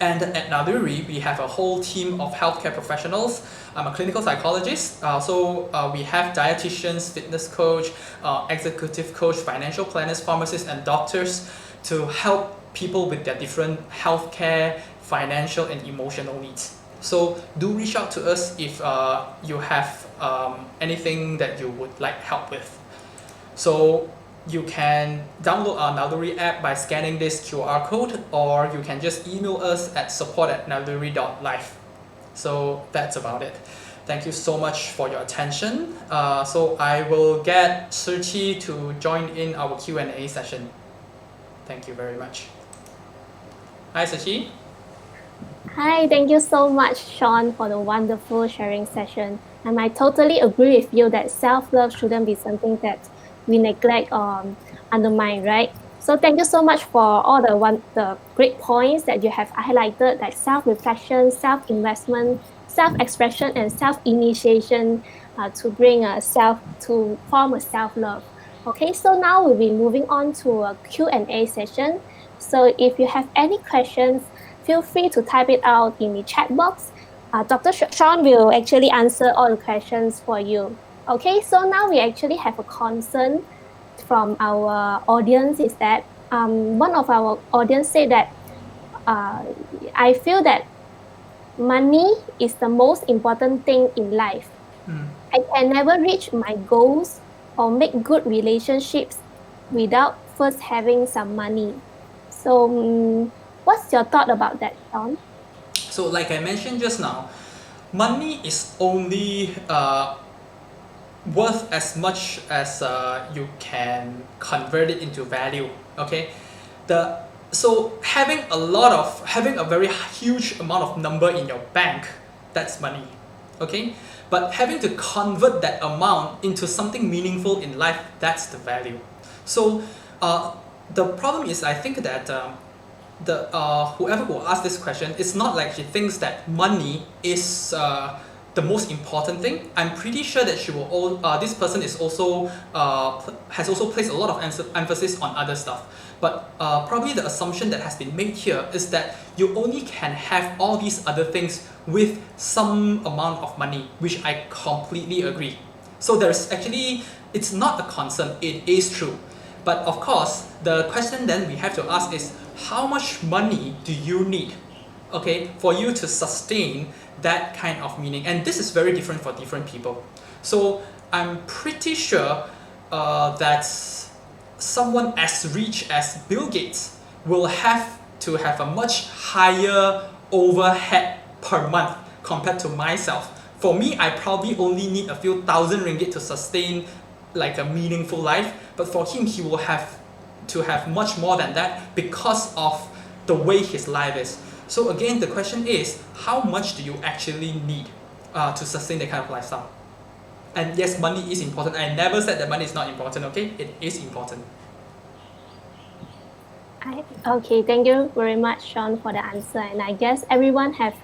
And at Naluri, we have a whole team of healthcare professionals. I'm a clinical psychologist, so we have dietitians, fitness coach, executive coach, financial planners, pharmacists, and doctors to help people with their different healthcare, financial, and emotional needs. So do reach out to us if you have anything that you would like help with. So you can download our Naluri app by scanning this QR code, or you can just email us at support@naluri.life. So that's about it. Thank you so much for your attention. So I will get Serchi to join in our Q&A session. Thank you very much. Hi, Sachi.
Hi, thank you so much, Shawn, for the wonderful sharing session. And I totally agree with you that self-love shouldn't be something that we neglect or undermine, right? So thank you so much for all the great points that you have highlighted, like self-reflection, self-investment, self-expression, and self-initiation to bring a self to form a self-love. Okay, so now we'll be moving on to a Q&A session. So if you have any questions, feel free to type it out in the chat box. Dr. Shawn will actually answer all the questions for you. Okay, so now we actually have a concern from our audience is that one of our audience said that uh, I feel that money is the most important thing in life.
Mm.
I can never reach my goals or make good relationships without first having some money. So, what's your thought about that, Shawn?
So, like I mentioned just now, money is only worth as much as you can convert it into value. Okay, the so having a very huge amount of number in your bank, that's money. Okay, but having to convert that amount into something meaningful in life, that's the value. So uh, the problem is, I think that the whoever will ask this question, it's not like she thinks that money is the most important thing. I'm pretty sure that this person is also has also placed a lot of emphasis on other stuff. But probably the assumption that has been made here is that you only can have all these other things with some amount of money, which I completely agree. So there's actually, it's not a concern, it is true. But of course, the question then we have to ask is, how much money do you need, okay, for you to sustain that kind of meaning? And this is very different for different people. So I'm pretty sure that someone as rich as Bill Gates will have to have a much higher overhead per month compared to myself. For me, I probably only need a few thousand ringgit to sustain like a meaningful life, but for him, he will have to have much more than that because of the way his life is. So again, the question is, how much do you actually need to sustain that kind of lifestyle? And yes, money is important. I never said that money is not important. Okay, it is important.
Okay, thank you very much, Shawn, for the answer. And I guess everyone have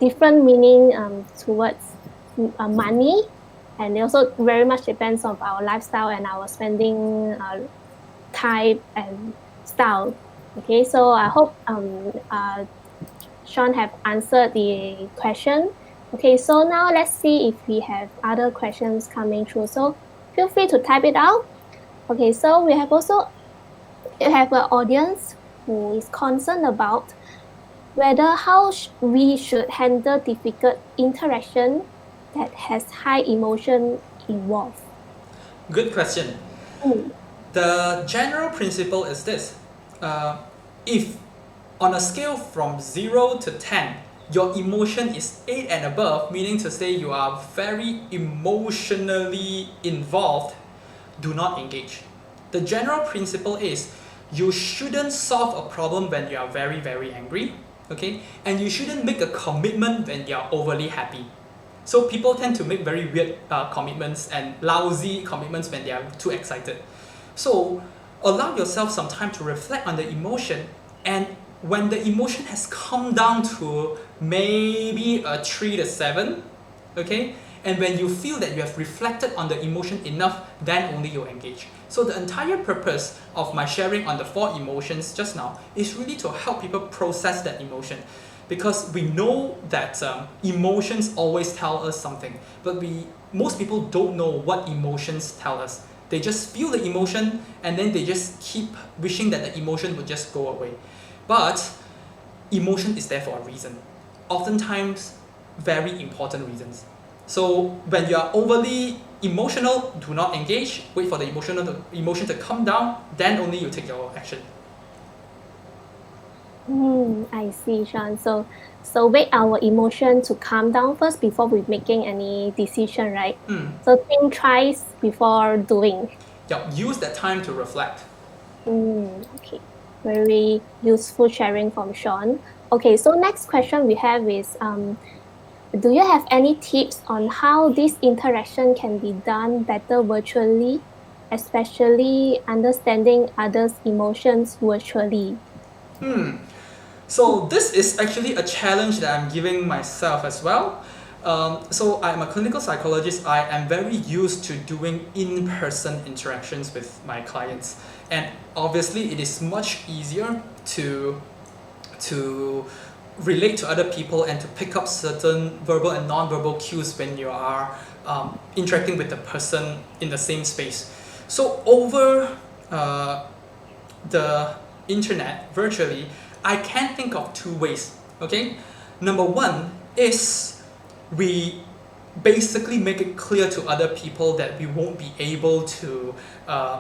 different meaning towards money, and it also very much depends on our lifestyle and our spending type and style. Okay, so I hope Shawn have answered the question. Okay, so now let's see if we have other questions coming through. So feel free to type it out. Okay, so we have also have an audience who is concerned about whether we should handle difficult interaction that has high emotion involved.
Good question.
Mm.
The general principle is this: uh, if on a scale from 0 to 10, your emotion is 8 and above, meaning to say you are very emotionally involved, do not engage. The general principle is you shouldn't solve a problem when you are very, very angry, okay? And you shouldn't make a commitment when you are overly happy. So people tend to make very weird commitments and lousy commitments when they are too excited. So allow yourself some time to reflect on the emotion, and when the emotion has come down to maybe a 3 to 7, okay, and when you feel that you have reflected on the emotion enough, then only you engage. So the entire purpose of my sharing on the 4 emotions just now is really to help people process that emotion, because we know that emotions always tell us something, but most people don't know what emotions tell us. They just feel the emotion and then they just keep wishing that the emotion would just go away. But emotion is there for a reason, oftentimes very important reasons. So when you are overly emotional, do not engage. Wait for the emotion to come down, then only you take your action.
I see, Shawn. So wait our emotion to calm down first before we making any decision, right? So think twice before doing.
Yep, use that time to reflect.
Okay. Very useful sharing from Shawn. Okay, so next question we have is do you have any tips on how this interaction can be done better virtually, especially understanding others' emotions virtually?
So this is actually a challenge that I'm giving myself as well. So I'm a clinical psychologist. I am very used to doing in-person interactions with my clients, and obviously it is much easier to relate to other people and to pick up certain verbal and non-verbal cues when you are interacting with the person in the same space. So over the internet virtually, I can think of two ways. Okay, number one is we basically make it clear to other people that we won't be able to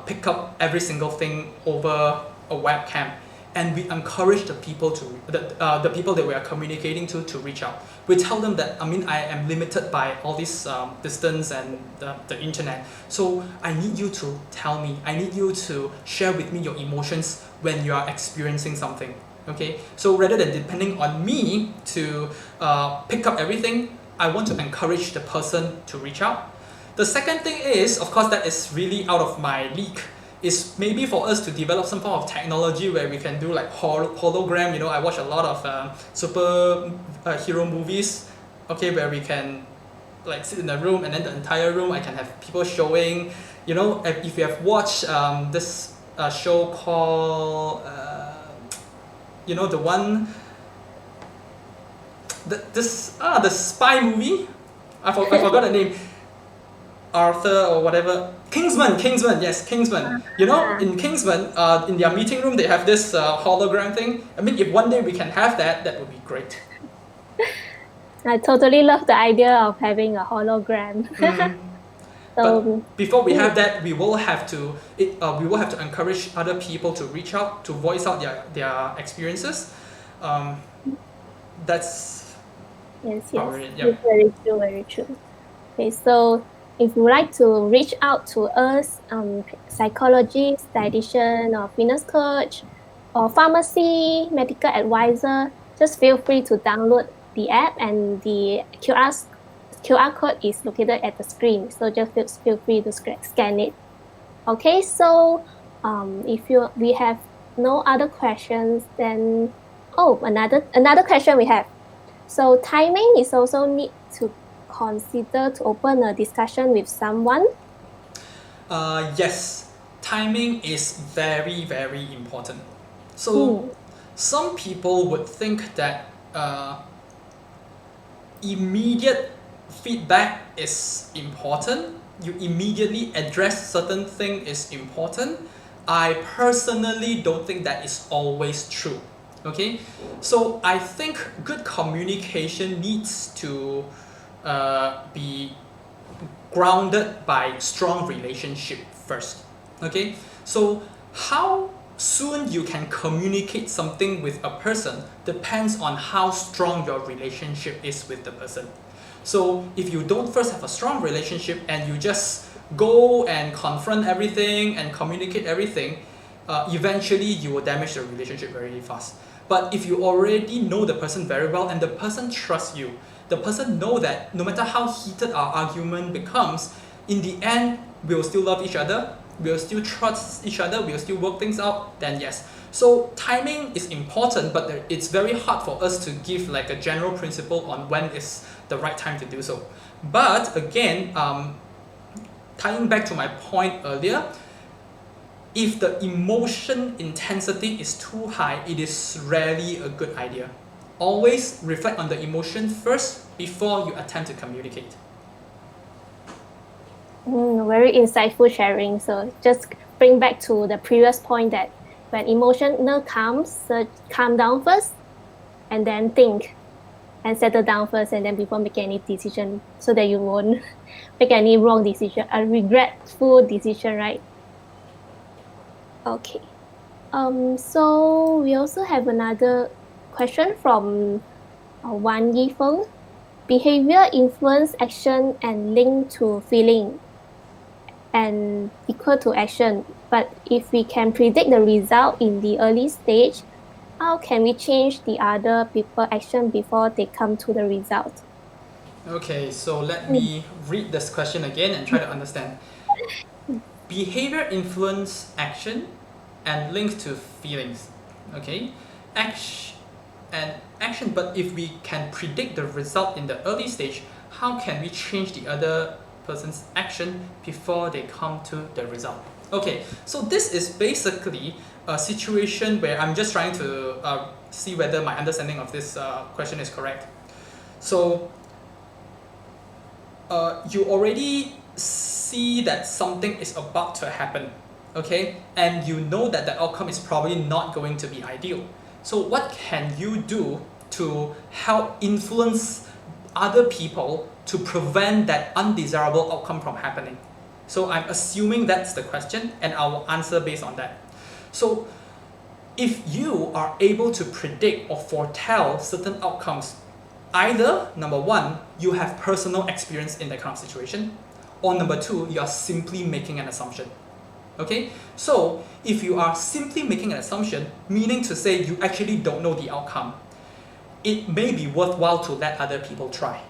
pick up every single thing over a webcam, and we encourage the people the people that we are communicating to reach out. We tell them that I am limited by all this distance and the internet, so I need you to tell me, I need you to share with me your emotions when you are experiencing something. Okay, so rather than depending on me to pick up everything, I want to encourage the person to reach out. The second thing is, of course, that is really out of my league, is maybe for us to develop some form of technology where we can do like hologram. I watch a lot of super hero movies, okay, where we can like sit in a room and then the entire room I can have people showing. If you have watched this show called the one the spy movie. I forgot the name. Arthur or whatever. Kingsman, yes, Kingsman. In Kingsman, in their meeting room, they have this hologram thing. If one day we can have that, that would be great.
I totally love the idea of having a hologram.
But before we have that, we will have to encourage other people to reach out, to voice out their experiences. That's
yes,
probably it.
it's very true, very true. Okay, so if you would like to reach out to us, psychologist, dietitian, or fitness coach, or pharmacy, medical advisor, just feel free to download the app, and the QR code is located at the screen. So just feel free to scan it. Okay, so if we have no other questions, then another question we have. So timing is also need to consider to open a discussion with someone.
Yes, timing is very, very important. So some people would think that immediate feedback is important. You immediately address certain thing is important. I personally don't think that is always true. Okay, so I think good communication needs to be grounded by strong relationship first. Okay, so how soon you can communicate something with a person depends on how strong your relationship is with the person. So if you don't first have a strong relationship and you just go and confront everything and communicate everything, eventually you will damage the relationship very fast. But if you already know the person very well and the person trusts you, the person know that no matter how heated our argument becomes, in the end we'll still love each other, we'll still trust each other, we'll still work things out, then yes. So timing is important, but it's very hard for us to give like a general principle on when is the right time to do so. But again, tying back to my point earlier, if the emotion intensity is too high, it is rarely a good idea. Always reflect on the emotion first before you attempt to communicate.
Very insightful sharing. So just bring back to the previous point that when emotional comes, so calm down first and then think and settle down first, and then before making any decision, so that you won't make any wrong decision, a regretful decision, right? Okay. So we also have another question from Wan Yifeng. Behavior influence action and link to feeling. and equal to action. But if we can predict the result in the early stage, how can we change the other people action before they come to the result?
Okay, so let me read this question again and try to understand. Behavior influence action and linked to feelings. Okay, action. But if we can predict the result in the early stage, how can we change the other person's action before they come to the result? Okay, so this is basically a situation where I'm just trying to see whether my understanding of this question is correct. So you already see that something is about to happen, okay, and you know that the outcome is probably not going to be ideal. So what can you do to help influence other people to prevent that undesirable outcome from happening? So I'm assuming that's the question, and I will answer based on that. So if you are able to predict or foretell certain outcomes, either number one, you have personal experience in that kind of situation, or number two, you are simply making an assumption. Okay, so if you are simply making an assumption, meaning to say you actually don't know the outcome, it may be worthwhile to let other people try.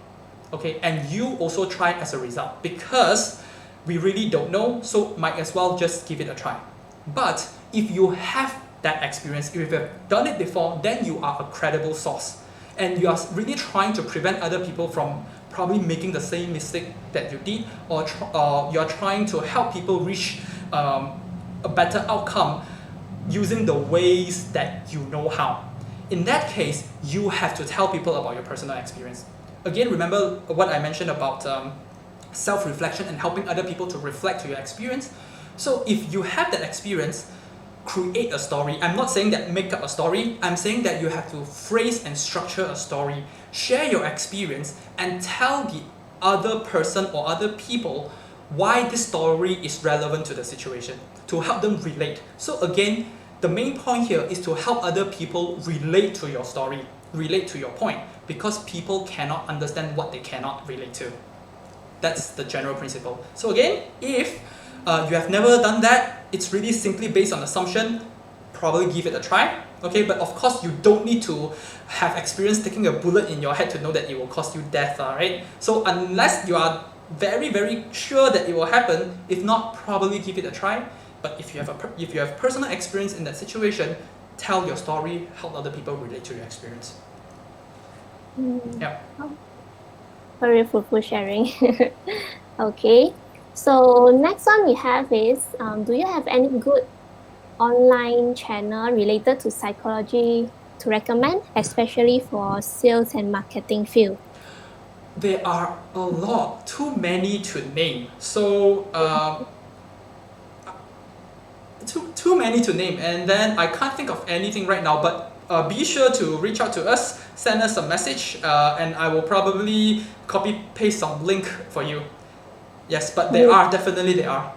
Okay, and you also try as a result, because we really don't know, so might as well just give it a try. But if you have that experience, if you have done it before, then you are a credible source, and you are really trying to prevent other people from probably making the same mistake that you did, or you're trying to help people reach a better outcome using the ways that you know how. In that case, you have to tell people about your personal experience. Again, remember what I mentioned about self-reflection and helping other people to reflect to your experience. So if you have that experience, create a story. I'm not saying that make up a story. I'm saying that you have to phrase and structure a story. Share your experience and tell the other person or other people why this story is relevant to the situation, to help them relate. So again, the main point here is to help other people relate to your story, relate to your point, because people cannot understand what they cannot relate to. That's the general principle. So again, if you have never done that, it's really simply based on assumption, probably give it a try. Okay, but of course you don't need to have experience taking a bullet in your head to know that it will cost you death, right? So unless you are very, very sure that it will happen, if not, probably give it a try. But if you have personal experience in that situation, tell your story, help other people relate to your experience. Yeah.
Very fruitful sharing. Okay, so next one we have is, do you have any good online channel related to psychology to recommend, especially for sales and marketing field?
There are a lot, too many to name. So too many to name, and then I can't think of anything right now. But be sure to reach out to us, send us a message, and I will probably copy paste some link for you. Yes, but there are.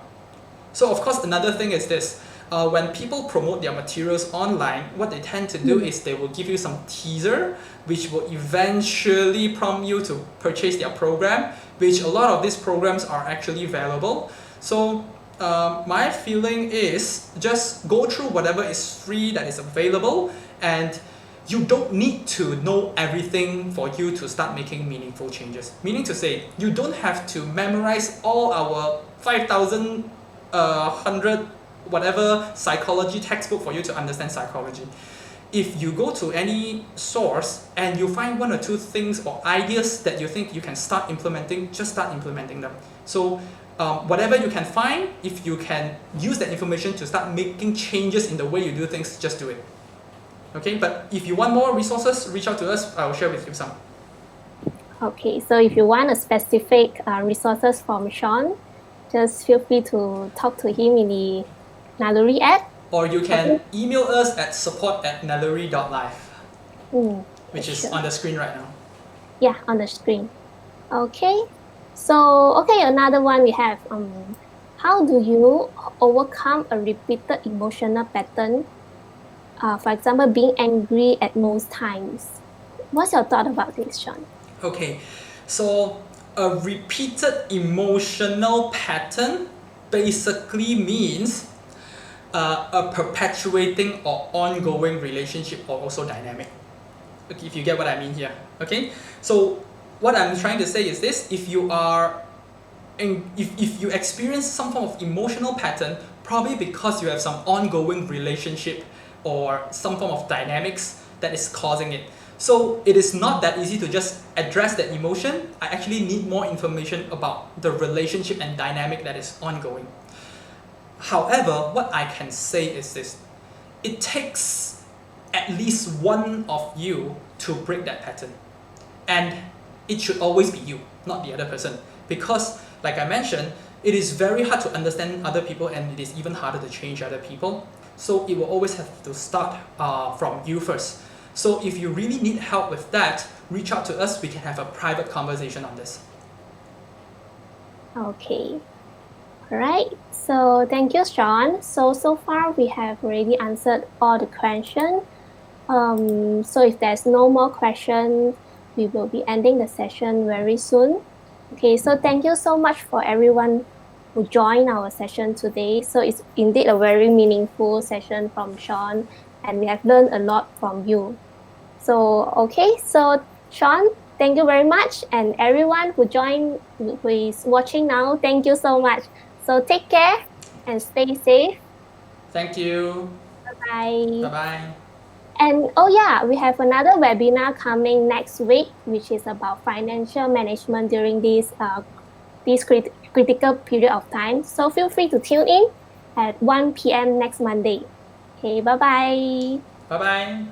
So of course, another thing is this. When people promote their materials online, what they tend to do is they will give you some teaser, which will eventually prompt you to purchase their program, which a lot of these programs are actually valuable. So my feeling is just go through whatever is free that is available, and you don't need to know everything for you to start making meaningful changes. Meaning to say, you don't have to memorize all our 5,000, 100, whatever psychology textbook for you to understand psychology. If you go to any source and you find one or two things or ideas that you think you can start implementing, just start implementing them. So whatever you can find, if you can use that information to start making changes in the way you do things, just do it. Okay, but if you want more resources, reach out to us. I will share with you some.
Okay, so if you want a specific resources from Shawn, just feel free to talk to him in the Naluri app.
Or you can email us at support@naluri.life, which is on the screen right now.
Yeah, on the screen. Okay, so another one we have. How do you overcome a repeated emotional pattern? For example, being angry at most times. What's your thought about this, Shawn?
Okay, so a repeated emotional pattern basically means a perpetuating or ongoing relationship or also dynamic. Okay, if you get what I mean here. Okay, so what I'm trying to say is this: if you are if you experience some form of emotional pattern, probably because you have some ongoing relationship or some form of dynamics that is causing it. So it is not that easy to just address that emotion. I actually need more information about the relationship and dynamic that is ongoing. However, what I can say is this: it takes at least one of you to break that pattern. And it should always be you, not the other person. Because, like I mentioned, it is very hard to understand other people and it is even harder to change other people. So it will always have to start from you first. So if you really need help with that, reach out to us. We can have a private conversation on this.
Okay. All right. So thank you, Shawn. So far we have already answered all the questions. So if there's no more questions, we will be ending the session very soon. Okay, so thank you so much for everyone who joined our session today. So it's indeed a very meaningful session from Shawn, and we have learned a lot from you. So, okay, so Shawn, thank you very much. And everyone who is watching now, thank you so much. So take care and stay safe.
Thank you.
Bye-bye.
Bye-bye.
And oh yeah, we have another webinar coming next week, which is about financial management during this critical period of time. So feel free to tune in at 1 p.m. next Monday. Okay, bye-bye.
Bye-bye.